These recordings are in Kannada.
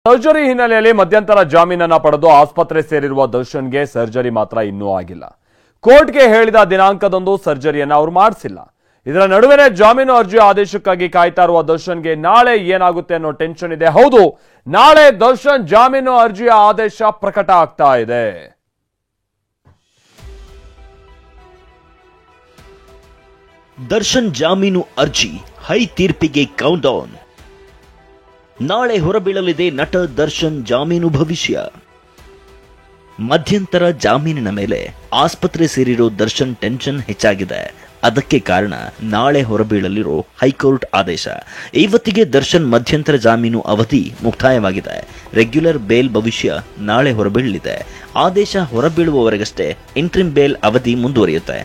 ಸರ್ಜರಿ ಹಿನ್ನೆಲೆಯಲ್ಲಿ ಮಧ್ಯಂತರ ಜಾಮೀನನ್ನ ಪಡೆದು ಆಸ್ಪತ್ರೆ ಸೇರಿರುವ ದರ್ಶನ್ಗೆ ಸರ್ಜರಿ ಮಾತ್ರ ಇನ್ನೂ ಆಗಿಲ್ಲ. ಕೋರ್ಟ್ಗೆ ಹೇಳಿದ ದಿನಾಂಕದಂದು ಸರ್ಜರಿಯನ್ನ ಅವರು ಮಾಡಿಸಿಲ್ಲ. ಇದರ ನಡುವೆನೇ ಜಾಮೀನು ಅರ್ಜಿ ಆದೇಶಕ್ಕಾಗಿ ಕಾಯ್ತಾ ಇರುವ ದರ್ಶನ್ಗೆ ನಾಳೆ ಏನಾಗುತ್ತೆ ಅನ್ನೋ ಟೆನ್ಷನ್ ಇದೆ. ಹೌದು, ನಾಳೆ ದರ್ಶನ್ ಜಾಮೀನು ಅರ್ಜಿಯ ಆದೇಶ ಪ್ರಕಟ ಆಗ್ತಾ ಇದೆ. ದರ್ಶನ್ ಜಾಮೀನು ಅರ್ಜಿ ಹೈ ತೀರ್ಪಿಗೆ ಕೌಂಟ್ ಡೌನ್. ನಾಳೆ ಹೊರಬೀಳಲಿದೆ ನಟ ದರ್ಶನ್ ಜಾಮೀನು ಭವಿಷ್ಯ. ಮಧ್ಯಂತರ ಜಾಮೀನಿನ ಮೇಲೆ ಆಸ್ಪತ್ರೆ ಸೇರಿರೋ ದರ್ಶನ್ ಟೆನ್ಷನ್ ಹೆಚ್ಚಾಗಿದೆ. ಅದಕ್ಕೆ ಕಾರಣ ನಾಳೆ ಹೊರಬೀಳಲಿರೋ ಹೈಕೋರ್ಟ್ ಆದೇಶ. ಇವತ್ತಿಗೆ ದರ್ಶನ್ ಮಧ್ಯಂತರ ಜಾಮೀನು ಅವಧಿ ಮುಕ್ತಾಯವಾಗಿದೆ. ರೆಗ್ಯುಲರ್ ಬೇಲ್ ಭವಿಷ್ಯ ನಾಳೆ ಹೊರಬೀಳಲಿದೆ. ಆದೇಶ ಹೊರಬೀಳುವವರೆಗಷ್ಟೇ ಇಂಟ್ರಿಮ್ ಬೇಲ್ ಅವಧಿ ಮುಂದುವರಿಯುತ್ತೆ.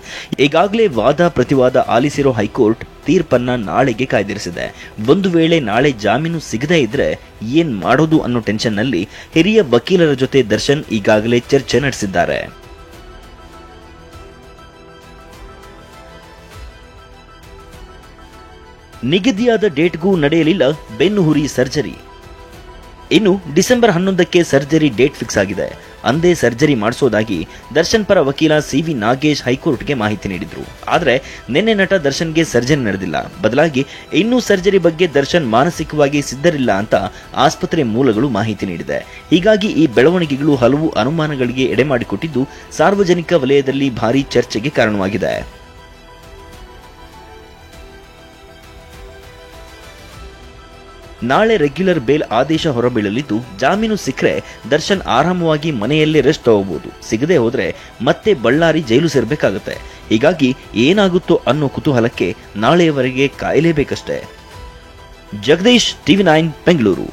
ಈಗಾಗಲೇ ವಾದ ಪ್ರತಿವಾದ ಆಲಿಸಿರೋ ಹೈಕೋರ್ಟ್ ತೀರ್ಪನ್ನ ನಾಳೆಗೆ ಕಾಯ್ದಿರಿಸಿದೆ. ಒಂದು ವೇಳೆ ನಾಳೆ ಜಾಮೀನು ಸಿಗದೇ ಇದ್ರೆ ಏನ್ ಮಾಡೋದು ಅನ್ನೋ ಟೆನ್ಷನ್ ನಲ್ಲಿ ಹಿರಿಯ ವಕೀಲರ ಜೊತೆ ದರ್ಶನ್ ಈಗಾಗಲೇ ಚರ್ಚೆ ನಡೆಸಿದ್ದಾರೆ. ನಿಗದಿಯಾದ ಡೇಟ್ಗೂ ನಡೆಯಲಿಲ್ಲ ಬೆನ್ನುಹುರಿ ಸರ್ಜರಿ. ಇನ್ನು ಡಿಸೆಂಬರ್ 11ಕ್ಕೆ ಸರ್ಜರಿ ಡೇಟ್ ಫಿಕ್ಸ್ ಆಗಿದೆ. ಅಂದೇ ಸರ್ಜರಿ ಮಾಡಿಸೋದಾಗಿ ದರ್ಶನ್ ಪರ ವಕೀಲ ಸಿವಿ ನಾಗೇಶ್ ಹೈಕೋರ್ಟ್ಗೆ ಮಾಹಿತಿ ನೀಡಿದ್ರು. ಆದರೆ ನಿನ್ನೆ ನಟ ದರ್ಶನ್ಗೆ ಸರ್ಜರಿ ನಡೆದಿಲ್ಲ. ಬದಲಾಗಿ ಇನ್ನೂ ಸರ್ಜರಿ ಬಗ್ಗೆ ದರ್ಶನ್ ಮಾನಸಿಕವಾಗಿ ಸಿದ್ಧರಿಲ್ಲ ಅಂತ ಆಸ್ಪತ್ರೆ ಮೂಲಗಳು ಮಾಹಿತಿ ನೀಡಿದೆ. ಹೀಗಾಗಿ ಈ ಬೆಳವಣಿಗೆಗಳು ಹಲವು ಅನುಮಾನಗಳಿಗೆ ಎಡೆಮಾಡಿಕೊಟ್ಟಿದ್ದು ಸಾರ್ವಜನಿಕ ವಲಯದಲ್ಲಿ ಭಾರೀ ಚರ್ಚೆಗೆ ಕಾರಣವಾಗಿದೆ. ನಾಳೆ ರೆಗ್ಯುಲರ್ ಬೇಲ್ ಆದೇಶ ಹೊರಬೀಳಲಿದ್ದು, ಜಾಮೀನು ಸಿಕ್ಕರೆ ದರ್ಶನ್ ಆರಾಮವಾಗಿ ಮನೆಯಲ್ಲೇ ರೆಸ್ಟ್ ತಗೋಬಹುದು. ಸಿಗದೆ ಹೋದ್ರೆ ಮತ್ತೆ ಬಳ್ಳಾರಿ ಜೈಲು ಸೇರ್ಬೇಕಾಗತ್ತೆ. ಹೀಗಾಗಿ ಏನಾಗುತ್ತೋ ಅನ್ನೋ ಕುತೂಹಲಕ್ಕೆ ನಾಳೆಯವರೆಗೆ ಕಾಯಲೇಬೇಕಷ್ಟೇ. ಜಗದೀಶ್, TV9 ಬೆಂಗಳೂರು.